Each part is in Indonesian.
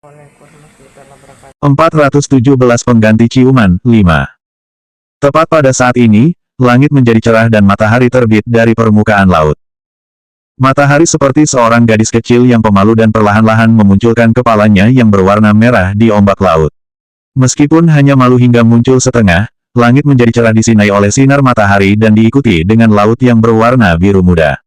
417 pengganti ciuman, 5. Tepat pada saat ini, langit menjadi cerah dan matahari terbit dari permukaan laut. Matahari seperti seorang gadis kecil yang pemalu dan perlahan-lahan memunculkan kepalanya yang berwarna merah di ombak laut. Meskipun hanya malu hingga muncul setengah, langit menjadi cerah disinai oleh sinar matahari dan diikuti dengan laut yang berwarna biru muda.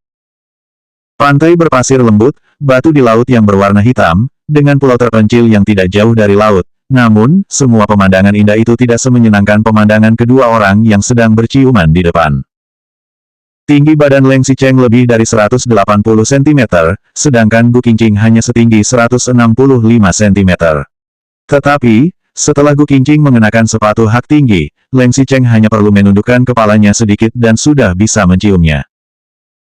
Pantai berpasir lembut, batu di laut yang berwarna hitam, dengan pulau terpencil yang tidak jauh dari laut. Namun, semua pemandangan indah itu tidak semenyenangkan pemandangan kedua orang yang sedang berciuman di depan. Tinggi badan Leng Xicheng lebih dari 180 cm, sedangkan Gu Qingqing hanya setinggi 165 cm. Tetapi, setelah Gu Qingqing mengenakan sepatu hak tinggi, Leng Xicheng hanya perlu menundukkan kepalanya sedikit dan sudah bisa menciumnya.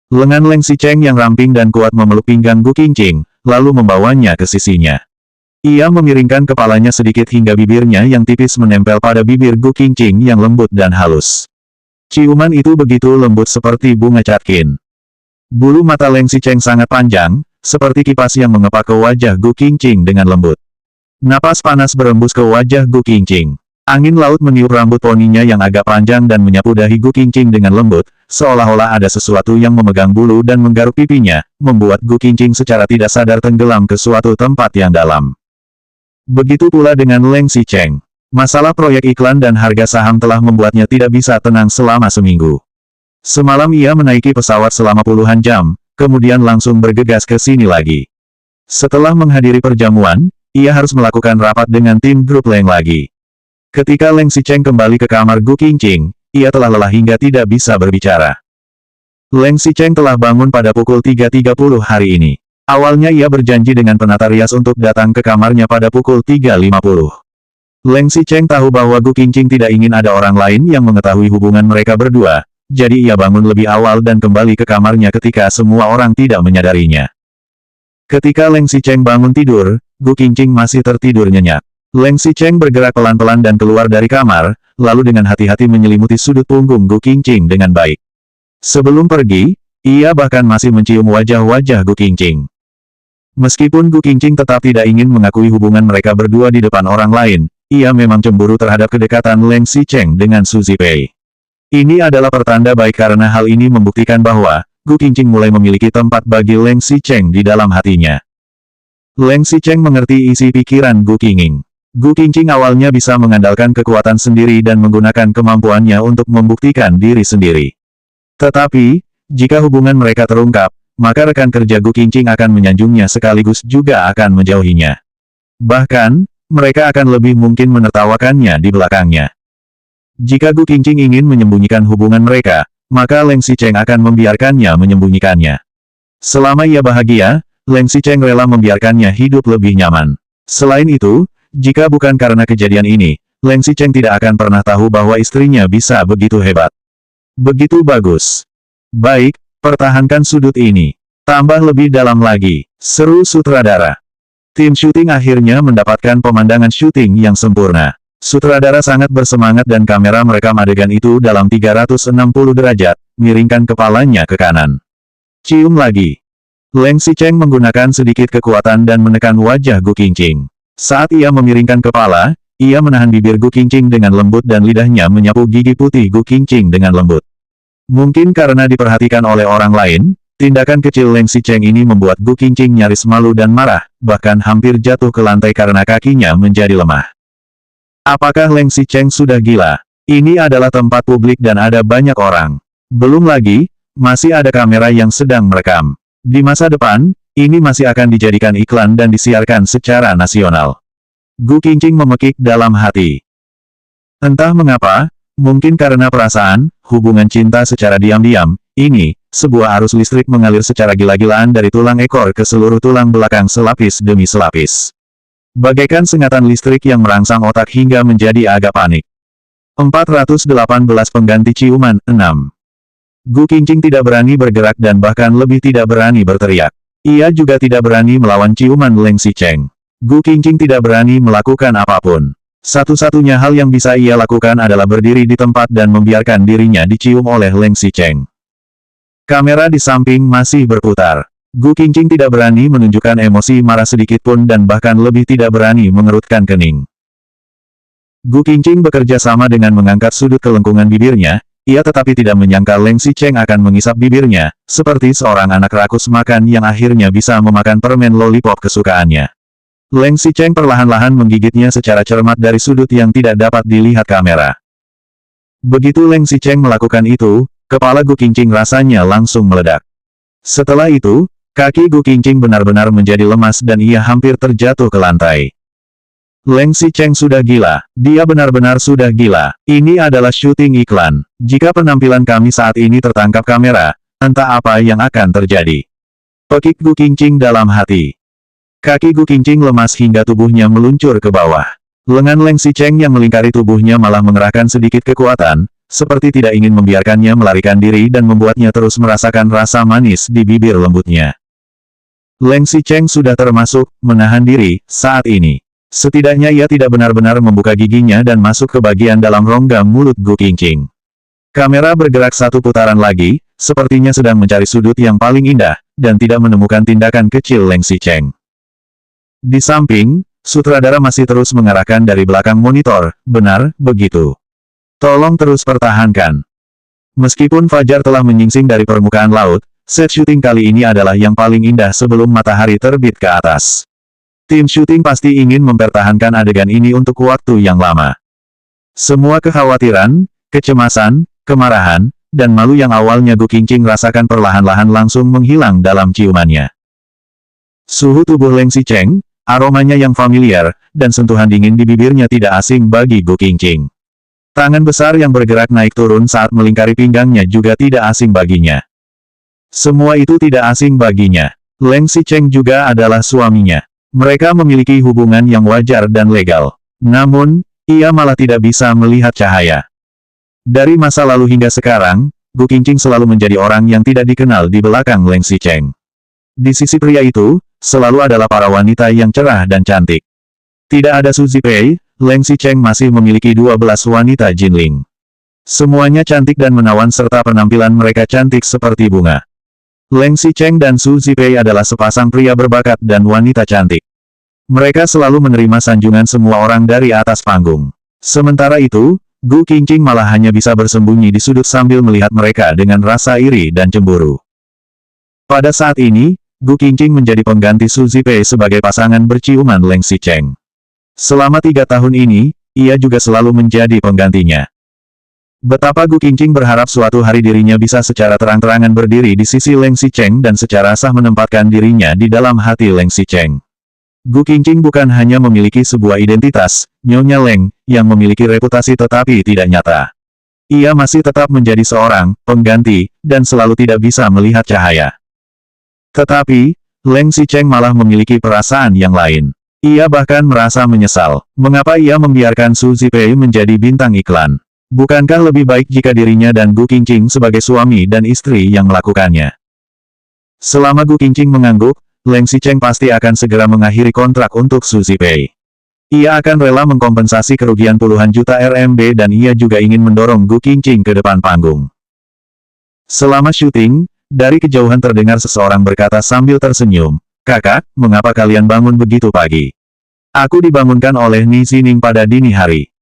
Lengan Leng Xicheng yang ramping dan kuat memeluk pinggang Gu Qingqing, lalu membawanya ke sisinya. Ia memiringkan kepalanya sedikit hingga bibirnya yang tipis menempel pada bibir Gu Qingqing yang lembut dan halus. Ciuman itu begitu lembut seperti bunga catkin. Bulu mata Leng Xicheng sangat panjang, seperti kipas yang mengepak ke wajah Gu Qingqing dengan lembut. Napas panas berembus ke wajah Gu Qingqing. Angin laut meniup rambut poninya yang agak panjang dan menyapu dahi Gu Qingqing dengan lembut, seolah-olah ada sesuatu yang memegang bulu dan menggaruk pipinya, membuat Gu Qingqing secara tidak sadar tenggelam ke suatu tempat yang dalam. Begitu pula dengan Leng Xicheng. Masalah proyek iklan dan harga saham telah membuatnya tidak bisa tenang selama seminggu. Semalam ia menaiki pesawat selama puluhan jam, kemudian langsung bergegas ke sini lagi. Setelah menghadiri perjamuan, ia harus melakukan rapat dengan tim grup Leng lagi. Ketika Leng Xicheng kembali ke kamar Gu Qingqing, ia telah lelah hingga tidak bisa berbicara. Leng Xicheng telah bangun pada pukul 3.30 hari ini. Awalnya ia berjanji dengan penata rias untuk datang ke kamarnya pada pukul 3.50. Leng Xicheng tahu bahwa Gu Qingqing tidak ingin ada orang lain yang mengetahui hubungan mereka berdua, jadi ia bangun lebih awal dan kembali ke kamarnya ketika semua orang tidak menyadarinya. Ketika Leng Xicheng bangun tidur, Gu Qingqing masih tertidur nyenyak. Leng Xicheng bergerak pelan-pelan dan keluar dari kamar, lalu dengan hati-hati menyelimuti sudut punggung Gu Qingqing dengan baik. Sebelum pergi, ia bahkan masih mencium wajah-wajah Gu Qingqing. Meskipun Gu Qingqing tetap tidak ingin mengakui hubungan mereka berdua di depan orang lain, ia memang cemburu terhadap kedekatan Leng Xicheng dengan Su Zipei. Ini adalah pertanda baik karena hal ini membuktikan bahwa Gu Qingqing mulai memiliki tempat bagi Leng Xicheng di dalam hatinya. Leng Xicheng mengerti isi pikiran Gu Qingqing. Gu Qingqing awalnya bisa mengandalkan kekuatan sendiri dan menggunakan kemampuannya untuk membuktikan diri sendiri. Tetapi, jika hubungan mereka terungkap, maka rekan kerja Gu Qingqing akan menyanjungnya sekaligus juga akan menjauhinya. Bahkan, mereka akan lebih mungkin menertawakannya di belakangnya. Jika Gu Qingqing ingin menyembunyikan hubungan mereka, maka Leng Xicheng akan membiarkannya menyembunyikannya. Selama ia bahagia, Leng Xicheng rela membiarkannya hidup lebih nyaman. Selain itu, jika bukan karena kejadian ini, Leng Xicheng tidak akan pernah tahu bahwa istrinya bisa begitu hebat. Begitu bagus. Baik, pertahankan sudut ini. Tambah lebih dalam lagi, seru sutradara. Tim syuting akhirnya mendapatkan pemandangan syuting yang sempurna. Sutradara sangat bersemangat dan kamera merekam adegan itu dalam 360 derajat, miringkan kepalanya ke kanan. Cium lagi. Leng Xicheng menggunakan sedikit kekuatan dan menekan wajah Gu Qingqing. Saat ia memiringkan kepala, ia menahan bibir Gu Qingqing dengan lembut dan lidahnya menyapu gigi putih Gu Qingqing dengan lembut. Mungkin karena diperhatikan oleh orang lain, tindakan kecil Leng Xicheng ini membuat Gu Qingqing nyaris malu dan marah, bahkan hampir jatuh ke lantai karena kakinya menjadi lemah. Apakah Leng Xicheng sudah gila? Ini adalah tempat publik dan ada banyak orang. Belum lagi, masih ada kamera yang sedang merekam. Di masa depan, ini masih akan dijadikan iklan dan disiarkan secara nasional. Gu Qingqing memekik dalam hati. Entah mengapa, mungkin karena perasaan, hubungan cinta secara diam-diam, ini, sebuah arus listrik mengalir secara gila-gilaan dari tulang ekor ke seluruh tulang belakang selapis demi selapis. Bagaikan sengatan listrik yang merangsang otak hingga menjadi agak panik. 418 pengganti ciuman, 6. Gu Qingqing tidak berani bergerak dan bahkan lebih tidak berani berteriak. Ia juga tidak berani melawan ciuman Leng Xicheng. Gu Qingqing tidak berani melakukan apapun. Satu-satunya hal yang bisa ia lakukan adalah berdiri di tempat dan membiarkan dirinya dicium oleh Leng Xicheng. Kamera di samping masih berputar. Gu Qingqing tidak berani menunjukkan emosi marah sedikit pun dan bahkan lebih tidak berani mengerutkan kening. Gu Qingqing bekerja sama dengan mengangkat sudut kelengkungan bibirnya, ia tetapi tidak menyangka Leng Xicheng akan mengisap bibirnya, seperti seorang anak rakus makan yang akhirnya bisa memakan permen lollipop kesukaannya. Leng Xicheng perlahan-lahan menggigitnya secara cermat dari sudut yang tidak dapat dilihat kamera. Begitu Leng Xicheng melakukan itu, kepala Gu Qingqing rasanya langsung meledak. Setelah itu, kaki Gu Qingqing benar-benar menjadi lemas dan ia hampir terjatuh ke lantai. Leng Xicheng sudah gila. Dia benar-benar sudah gila. Ini adalah syuting iklan. Jika penampilan kami saat ini tertangkap kamera, entah apa yang akan terjadi. Pekik Gu Qingqing dalam hati. Kaki Gu Qingqing lemas hingga tubuhnya meluncur ke bawah. Lengan Leng Xicheng yang melingkari tubuhnya malah mengerahkan sedikit kekuatan, seperti tidak ingin membiarkannya melarikan diri dan membuatnya terus merasakan rasa manis di bibir lembutnya. Leng Xicheng sudah termasuk menahan diri saat ini. Setidaknya ia tidak benar-benar membuka giginya dan masuk ke bagian dalam rongga mulut Gu Qingqing. Kamera bergerak satu putaran lagi, sepertinya sedang mencari sudut yang paling indah, dan tidak menemukan tindakan kecil Leng Xicheng. Di samping, sutradara masih terus mengarahkan dari belakang monitor, benar, begitu. Tolong terus pertahankan. Meskipun fajar telah menyingsing dari permukaan laut, set syuting kali ini adalah yang paling indah sebelum matahari terbit ke atas. Tim syuting pasti ingin mempertahankan adegan ini untuk waktu yang lama. Semua kekhawatiran, kecemasan, kemarahan, dan malu yang awalnya Gu Qingqing rasakan perlahan-lahan langsung menghilang dalam ciumannya. Suhu tubuh Leng Xicheng, aromanya yang familiar, dan sentuhan dingin di bibirnya tidak asing bagi Gu Qingqing. Tangan besar yang bergerak naik turun saat melingkari pinggangnya juga tidak asing baginya. Semua itu tidak asing baginya. Leng Xicheng juga adalah suaminya. Mereka memiliki hubungan yang wajar dan legal. Namun, ia malah tidak bisa melihat cahaya. Dari masa lalu hingga sekarang, Gu Qingqing selalu menjadi orang yang tidak dikenal di belakang Leng Xicheng. Di sisi pria itu, selalu adalah para wanita yang cerah dan cantik. Tidak ada Su Zipei, Leng Xicheng masih memiliki 12 wanita Jinling. Semuanya cantik dan menawan serta penampilan mereka cantik seperti bunga. Leng Xicheng dan Su Zipei adalah sepasang pria berbakat dan wanita cantik. Mereka selalu menerima sanjungan semua orang dari atas panggung. Sementara itu, Gu Qingqing malah hanya bisa bersembunyi di sudut sambil melihat mereka dengan rasa iri dan cemburu. Pada saat ini, Gu Qingqing menjadi pengganti Su Zipei sebagai pasangan berciuman Leng Xicheng. Selama 3 tahun ini, ia juga selalu menjadi penggantinya. Betapa Gu Qingqing berharap suatu hari dirinya bisa secara terang-terangan berdiri di sisi Leng Xicheng dan secara sah menempatkan dirinya di dalam hati Leng Xicheng. Gu Qingqing bukan hanya memiliki sebuah identitas, Nyonya Leng, yang memiliki reputasi tetapi tidak nyata. Ia masih tetap menjadi seorang pengganti, dan selalu tidak bisa melihat cahaya. Tetapi, Leng Xicheng malah memiliki perasaan yang lain. Ia bahkan merasa menyesal, mengapa ia membiarkan Su Zipei menjadi bintang iklan. Bukankah lebih baik jika dirinya dan Gu Qingqing sebagai suami dan istri yang melakukannya? Selama Gu Qingqing mengangguk, Leng Xicheng pasti akan segera mengakhiri kontrak untuk Su Zipei. Ia akan rela mengkompensasi kerugian puluhan juta RMB dan ia juga ingin mendorong Gu Qingqing ke depan panggung. Selama syuting, dari kejauhan terdengar seseorang berkata sambil tersenyum, "Kakak, mengapa kalian bangun begitu pagi?" "Aku dibangunkan oleh Ni Zining pada dini hari."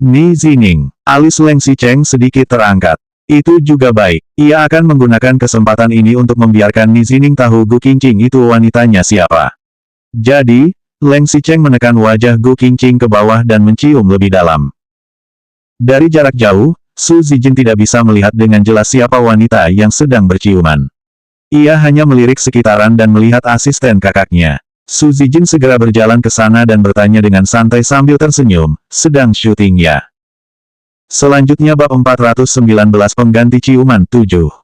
Ni Zining. Alis Leng Xicheng sedikit terangkat. Itu juga baik. Ia akan menggunakan kesempatan ini untuk membiarkan Ni Zining tahu Gu Qingqing itu wanitanya siapa. Jadi, Leng Xicheng menekan wajah Gu Qingqing ke bawah dan mencium lebih dalam. Dari jarak jauh, Su Zijin tidak bisa melihat dengan jelas siapa wanita yang sedang berciuman. Ia hanya melirik sekitaran dan melihat asisten kakaknya. Su Zijin segera berjalan ke sana dan bertanya dengan santai sambil tersenyum, "Sedang syuting ya?" Selanjutnya bab 419 pengganti ciuman 7.